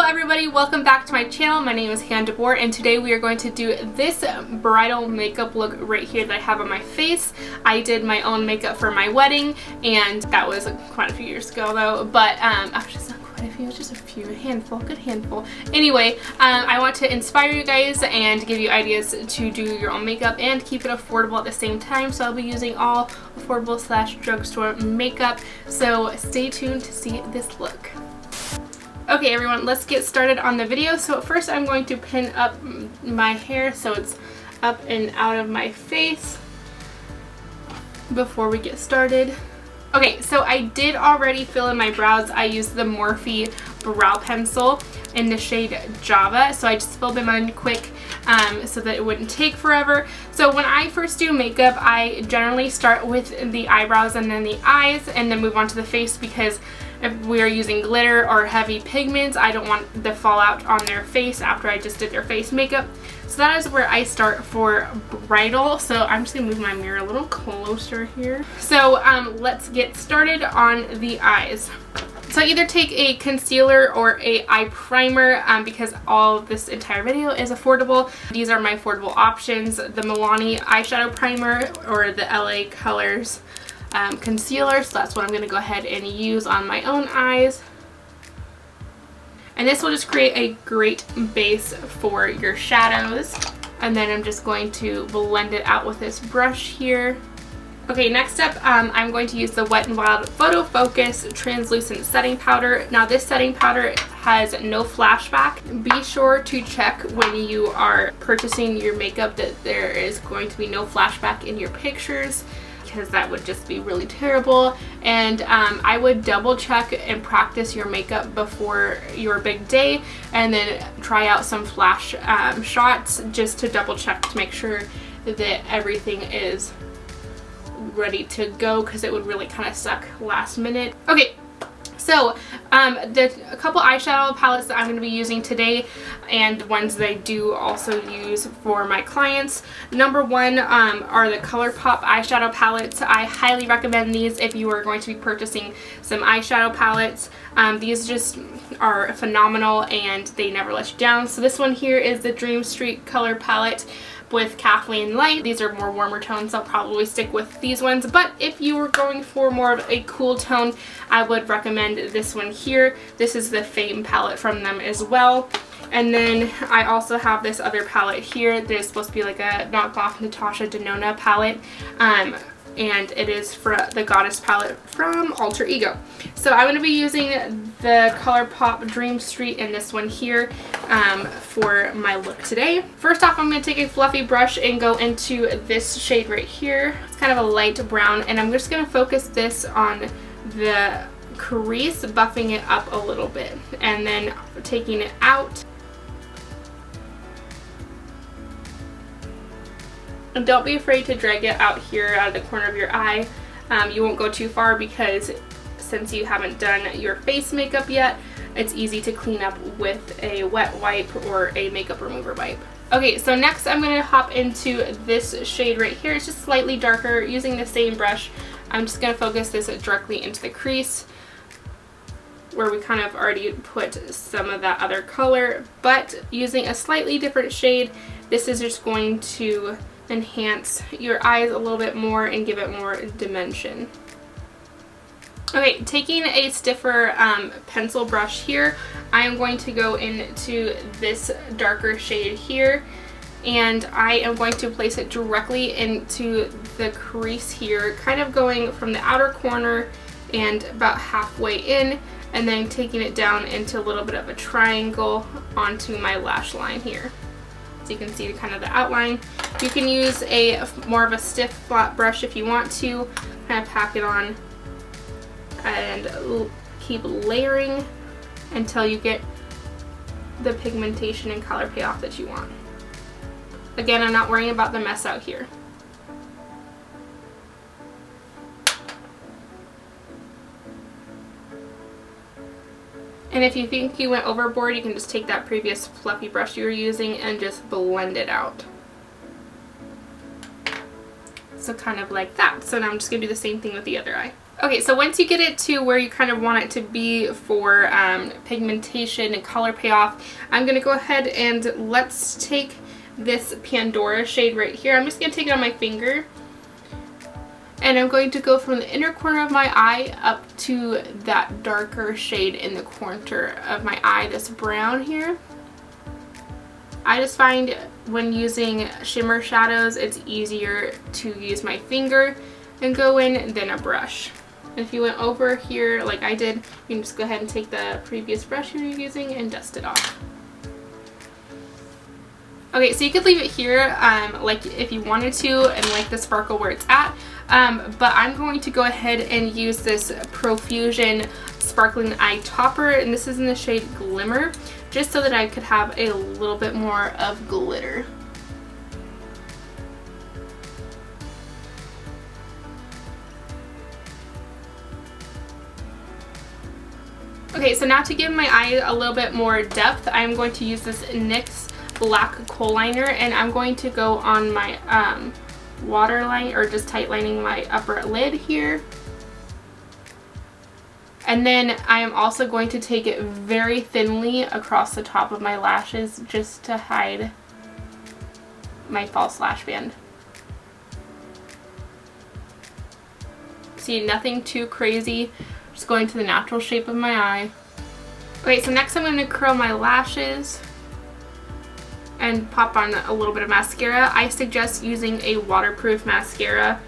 everybody, welcome back to my channel. My name is Hannah DeBoer and today we are going to do this bridal makeup look right here that I have on my face. I did my own makeup for my wedding and that was quite a few years ago though, but actually it's not quite a few, just a few, a handful, good handful. Anyway, I want to inspire you guys and give you ideas to do your own makeup and keep it affordable at the same time, so I'll be using all affordable / drugstore makeup, so stay tuned to see this look. Okay everyone, let's get started on the video. So first I'm going to pin up my hair so it's up and out of my face before we get started. Okay, so I did already fill in my brows. I used the Morphe brow pencil in the shade Java, so I just filled them in quick so that it wouldn't take forever. So when I first do makeup, I generally start with the eyebrows and then the eyes and then move on to the face, because if we are using glitter or heavy pigments, I don't want the fallout on their face after I just did their face makeup. So that is where I start for bridal. So I'm just gonna move my mirror a little closer here. So let's get started on the eyes. So either take a concealer or a eye primer because all of this entire video is affordable. These are my affordable options: the Milani eyeshadow primer or the LA Colors concealer. So that's what I'm going to go ahead and use on my own eyes. And this will just create a great base for your shadows. And then I'm just going to blend it out with this brush here. Okay, next up, I'm going to use the Wet n Wild Photo Focus Translucent Setting Powder. Now this setting powder has no flashback. Be sure to check when you are purchasing your makeup that there is going to be no flashback in your pictures, because that would just be really terrible. And I would double check and practice your makeup before your big day and then try out some flash shots just to double check to make sure that everything is ready to go, because it would really kind of suck last minute. Okay, so a couple eyeshadow palettes that I'm going to be using today, and ones that I do also use for my clients. Number one are the Colourpop eyeshadow palettes. I highly recommend these if you are going to be purchasing some eyeshadow palettes. These just are phenomenal and they never let you down. So this one here is the Dream Street color palette with Kathleen Light. These are more warmer tones, so I'll probably stick with these ones, but if you were going for more of a cool tone, I would recommend this one here. This is the Fame palette from them as well. And then I also have this other palette here that is supposed to be like a knockoff Natasha Denona palette, and it is for the Goddess palette from Alter Ego. So I'm going to be using the Colourpop Dream Street and this one here for my look today. First off, I'm going to take a fluffy brush and go into this shade right here. It's kind of a light brown, and I'm just going to focus this on the crease, buffing it up a little bit, and then taking it out. And don't be afraid to drag it out here out of the corner of your eye. You won't go too far, because since you haven't done your face makeup yet, it's easy to clean up with a wet wipe or a makeup remover wipe. Okay, so next I'm going to hop into this shade right here. It's just slightly darker. Using the same brush, I'm just going to focus this directly into the crease where we kind of already put some of that other color, but using a slightly different shade. This is just going to enhance your eyes a little bit more and give it more dimension. Okay, taking a stiffer pencil brush here, I am going to go into this darker shade here, and I am going to place it directly into the crease here, kind of going from the outer corner and about halfway in, and then taking it down into a little bit of a triangle onto my lash line here. So you can see kind of the outline. You can use a more of a stiff flat brush if you want to, kind of pack it on and keep layering until you get the pigmentation and color payoff that you want. Again, I'm not worrying about the mess out here. And if you think you went overboard, you can just take that previous fluffy brush you were using and just blend it out. So kind of like that. So now I'm just going to do the same thing with the other eye. Okay, so once you get it to where you kind of want it to be for pigmentation and color payoff, I'm going to go ahead and let's take this Pandora shade right here. I'm just going to take it on my finger. And I'm going to go from the inner corner of my eye up to that darker shade in the corner of my eye, this brown here. I just find when using shimmer shadows, it's easier to use my finger and go in than a brush. And if you went over here like I did, you can just go ahead and take the previous brush you were using and dust it off. Okay, so you could leave it here like if you wanted to and like the sparkle where it's at, but I'm going to go ahead and use this Profusion Sparkling Eye Topper, and this is in the shade Glimmer, just so that I could have a little bit more of glitter. Okay, so now to give my eye a little bit more depth, I'm going to use this NYX Black Kohl Liner, and I'm going to go on my waterline, or just tight lining my upper lid here. And then I am also going to take it very thinly across the top of my lashes just to hide my false lash band. See, nothing too crazy. Just going to the natural shape of my eye. Okay, so next I'm going to curl my lashes and pop on a little bit of mascara. I suggest using a waterproof mascara.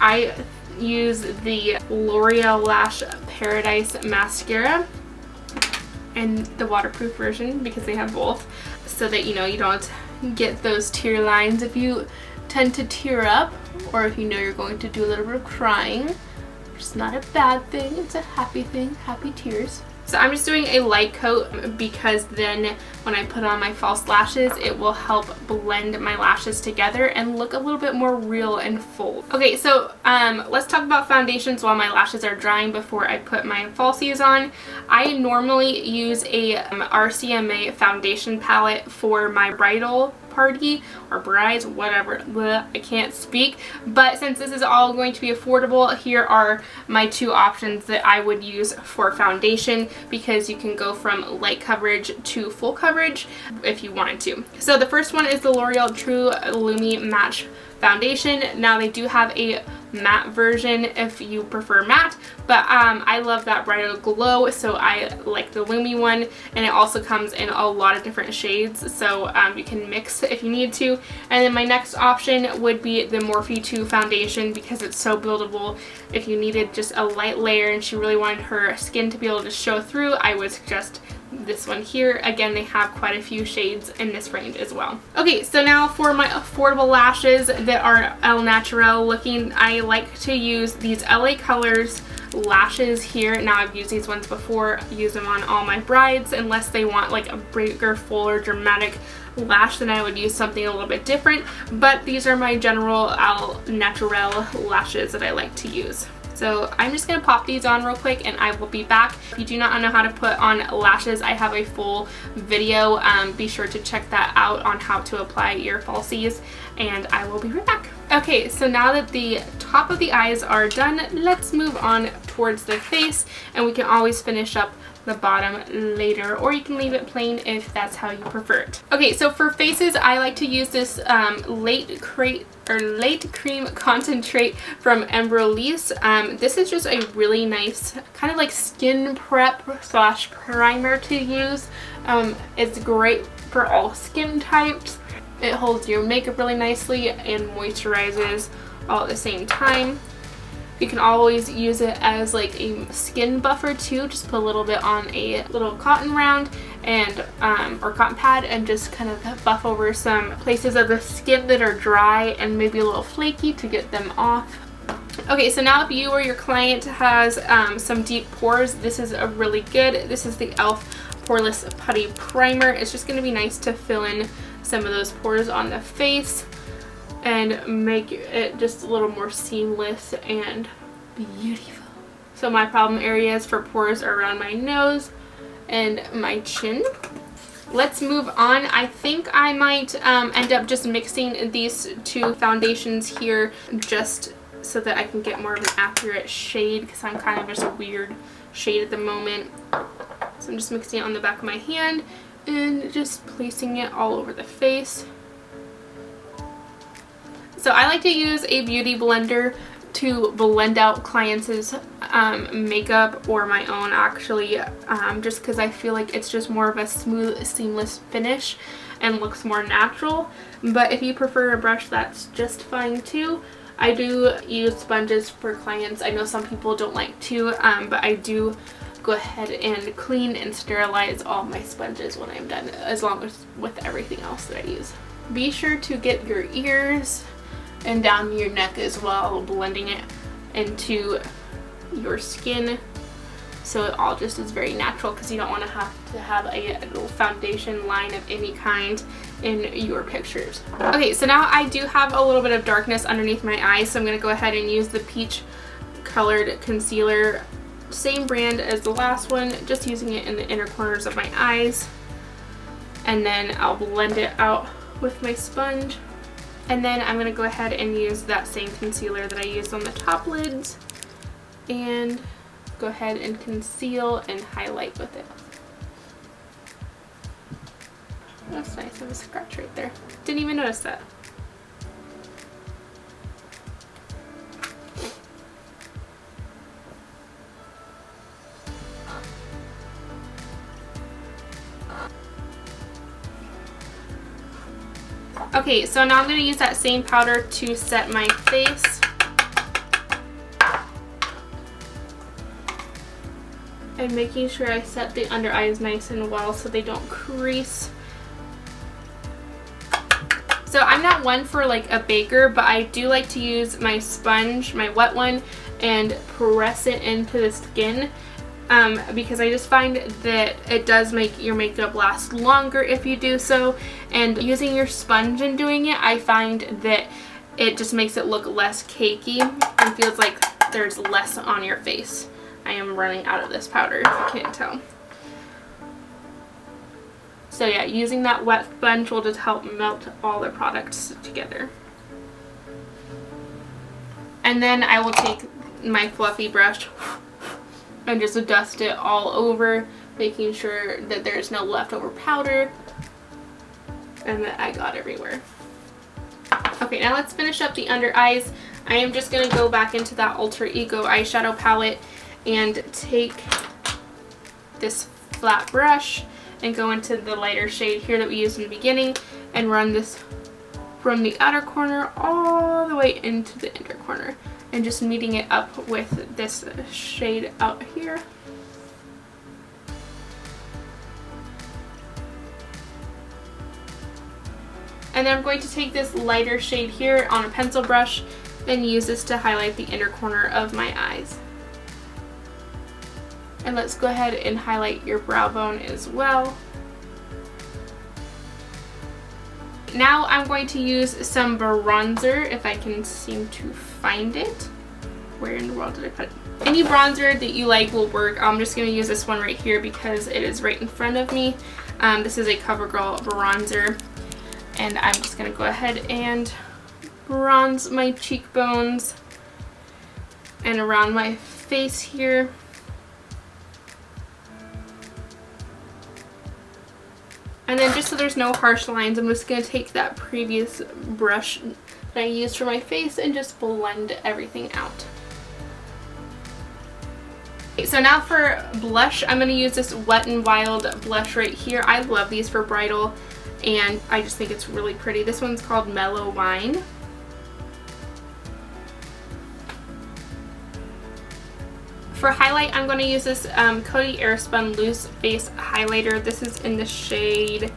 I use the L'Oreal Lash Paradise Mascara and the waterproof version because they have both, so that you know you don't get those tear lines if you tend to tear up, or if you know you're going to do a little bit of crying. It's not a bad thing, it's a happy thing, happy tears. So I'm just doing a light coat because then when I put on my false lashes, it will help blend my lashes together and look a little bit more real and full. Okay, so let's talk about foundations while my lashes are drying before I put my falsies on. I normally use a RCMA foundation palette for my bridal party or brides, whatever. Bleh, I can't speak. But since this is all going to be affordable, here are my two options that I would use for foundation, because you can go from light coverage to full coverage if you wanted to. So the first one is the L'Oreal True Lumi Match Foundation. Now they do have a matte version if you prefer matte, but I love that bridal glow, so I like the Lumi one, and it also comes in a lot of different shades, so you can mix if you need to. And then my next option would be the Morphe 2 foundation, because it's so buildable. If you needed just a light layer and she really wanted her skin to be able to show through, I would suggest this one here. Again, they have quite a few shades in this range as well. Okay, so now for my affordable lashes that are au naturel looking, I like to use these LA Colors lashes here. Now I've used these ones before, use them on all my brides, unless they want like a bigger, fuller, dramatic lash, then I would use something a little bit different, but these are my general au naturel lashes that I like to use. So I'm just going to pop these on real quick and I will be back. If you do not know how to put on lashes, I have a full video. Be sure to check that out on how to apply your falsies, and I will be right back. Okay, so now that the top of the eyes are done, let's move on towards the face, and we can always finish up the bottom later, or you can leave it plain if that's how you prefer it. Okay, so for faces, I like to use this late cream concentrate from Embryolisse. This is just a really nice kind of like skin prep slash primer to use. It's great for all skin types. It holds your makeup really nicely and moisturizes all at the same time. You can always use it as like a skin buffer too. Just put a little bit on a little cotton round and or cotton pad and just kind of buff over some places of the skin that are dry and maybe a little flaky to get them off. Okay, so now if you or your client has some deep pores, this is a really good. This is the e.l.f. Poreless Putty Primer. It's just going to be nice to fill in some of those pores on the face and make it just a little more seamless and beautiful. So my problem areas for pores are around my nose and my chin. Let's move on. I think I might end up just mixing these two foundations here just so that I can get more of an accurate shade, because I'm kind of just a weird shade at the moment. So I'm just mixing it on the back of my hand and just placing it all over the face. So I like to use a beauty blender to blend out clients' makeup, or my own actually, just because I feel like it's just more of a smooth, seamless finish and looks more natural. But if you prefer a brush, that's just fine too. I do use sponges for clients. I know some people don't like to, but I do go ahead and clean and sterilize all my sponges when I'm done, as long as with everything else that I use. Be sure to get your ears and down your neck as well, blending it into your skin so it all just is very natural, because you don't want to have a little foundation line of any kind in your pictures. Okay, so now I do have a little bit of darkness underneath my eyes, so I'm going to go ahead and use the peach colored concealer, same brand as the last one, just using it in the inner corners of my eyes, and then I'll blend it out with my sponge. And then I'm going to go ahead and use that same concealer that I used on the top lids and go ahead and conceal and highlight with it. That's nice. I have a scratch right there. Didn't even notice that. Okay, so now I'm going to use that same powder to set my face. And making sure I set the under eyes nice and well so they don't crease. So I'm not one for like a baker, but I do like to use my sponge, my wet one, and press it into the skin. Because I just find that it does make your makeup last longer if you do so, and using your sponge and doing it, I find that it just makes it look less cakey and feels like there's less on your face. I am running out of this powder, if you can't tell. So yeah, using that wet sponge will just help melt all the products together. And then I will take my fluffy brush and just dust it all over, making sure that there's no leftover powder and that I got everywhere. Okay, now let's finish up the under eyes. I am just going to go back into that Alter Ego eyeshadow palette and take this flat brush and go into the lighter shade here that we used in the beginning and run this from the outer corner all the way into the inner corner, and just meeting it up with this shade out here. And then I'm going to take this lighter shade here on a pencil brush and use this to highlight the inner corner of my eyes. And let's go ahead and highlight your brow bone as well. Now I'm going to use some bronzer, if I can seem to find it. Where in the world did I put it? Any bronzer that you like will work. I'm just going to use this one right here because it is right in front of me. This is a CoverGirl bronzer. And I'm just going to go ahead and bronze my cheekbones and around my face here. And then just so there's no harsh lines, I'm just going to take that previous brush that I used for my face and just blend everything out. Okay, so now for blush, I'm going to use this Wet n Wild blush right here. I love these for bridal and I just think it's really pretty. This one's called Mellow Wine. For highlight, I'm going to use this Coty Airspun Loose Face Highlighter. This is in the shade,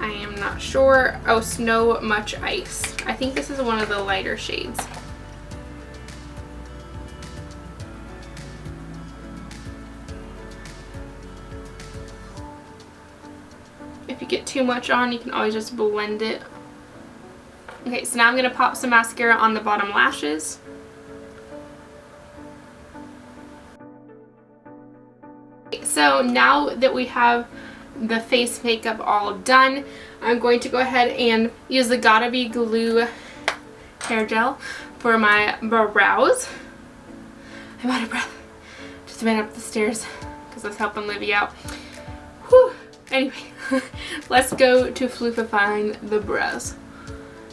I am not sure, oh, Snow Much Ice. I think this is one of the lighter shades. If you get too much on, you can always just blend it. Okay, so now I'm going to pop some mascara on the bottom lashes. So now that we have the face makeup all done, I'm going to go ahead and use the Gotta Be Glue hair gel for my brows. I'm out of breath. Just ran up the stairs because I was helping Livy out. Whew. Anyway, let's go to floofifying the brows.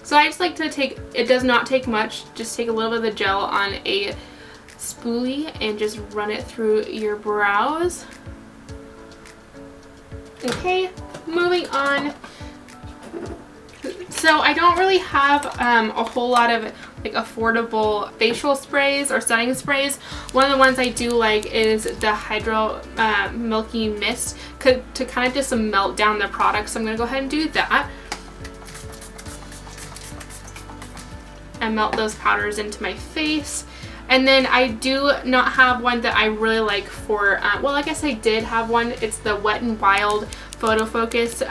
So I just like to take, it does not take much, just take a little bit of the gel on a spoolie and just run it through your brows. Okay, moving on. So I don't really have a whole lot of like affordable facial sprays or setting sprays. One of the ones I do like is the Hydro Milky Mist to kind of just melt down the product. So I'm going to go ahead and do that. And melt those powders into my face. And then I do not have one that I really like for, well, I guess I did have one. It's the Wet n Wild Photo Focus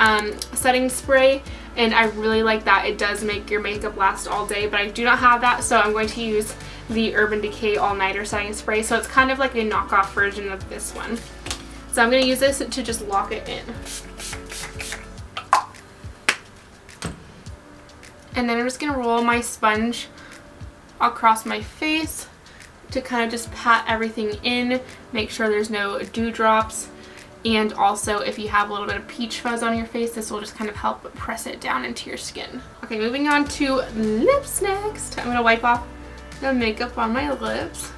setting spray. And I really like that. It does make your makeup last all day, but I do not have that. So I'm going to use the Urban Decay All Nighter setting spray. So it's kind of like a knockoff version of this one. So I'm going to use this to just lock it in. And then I'm just going to roll my sponge across my face to kind of just pat everything in, make sure there's no dewdrops, and also if you have a little bit of peach fuzz on your face, this will just kind of help press it down into your skin. Okay, moving on to lips next. I'm going to wipe off the makeup on my lips.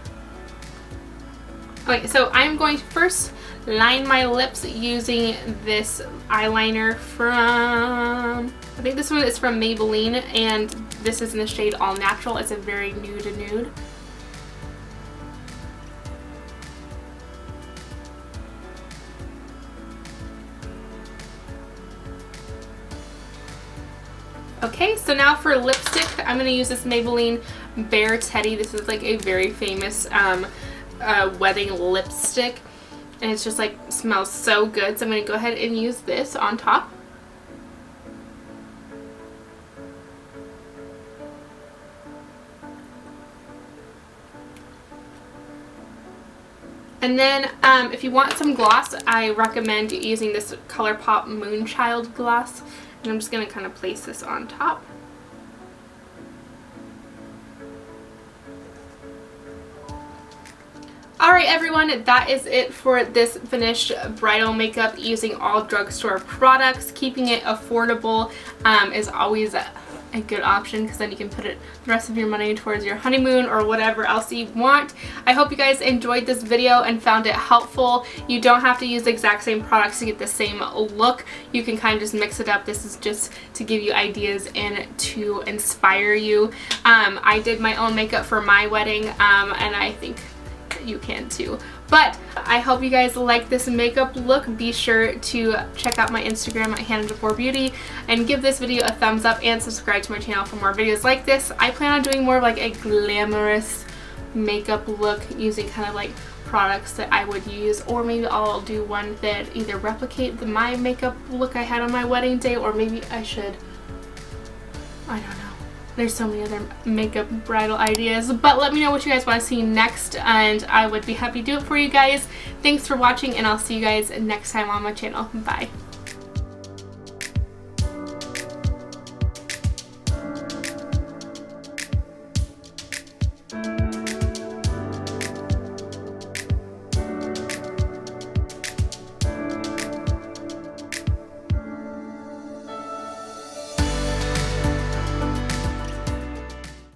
Okay, so I'm going to first line my lips using this eyeliner from, I think this one is from Maybelline, and this is in the shade All Natural. It's a very nude. Okay, so now for lipstick, I'm going to use this Maybelline Bare Teddy. This is like a very famous wedding lipstick. And it's just like, smells so good. So I'm going to go ahead and use this on top. And then if you want some gloss, I recommend using this Colourpop Moonchild gloss. And I'm just going to kind of place this on top. Alright everyone, that is it for this finished bridal makeup using all drugstore products. Keeping it affordable is always a good option because then you can put the rest of your money towards your honeymoon or whatever else you want. I hope you guys enjoyed this video and found it helpful. You don't have to use the exact same products to get the same look. You can kind of just mix it up. This is just to give you ideas and to inspire you. I did my own makeup for my wedding and I think you can too. But I hope you guys like this makeup look. Be sure to check out my Instagram at Hannah_Beauty and give this video a thumbs up and subscribe to my channel for more videos like this. I plan on doing more of like a glamorous makeup look using kind of like products that I would use, or maybe I'll do one that either replicate my makeup look I had on my wedding day, or maybe I should, I don't know. There's so many other makeup bridal ideas, but let me know what you guys want to see next and I would be happy to do it for you guys. Thanks for watching and I'll see you guys next time on my channel. Bye.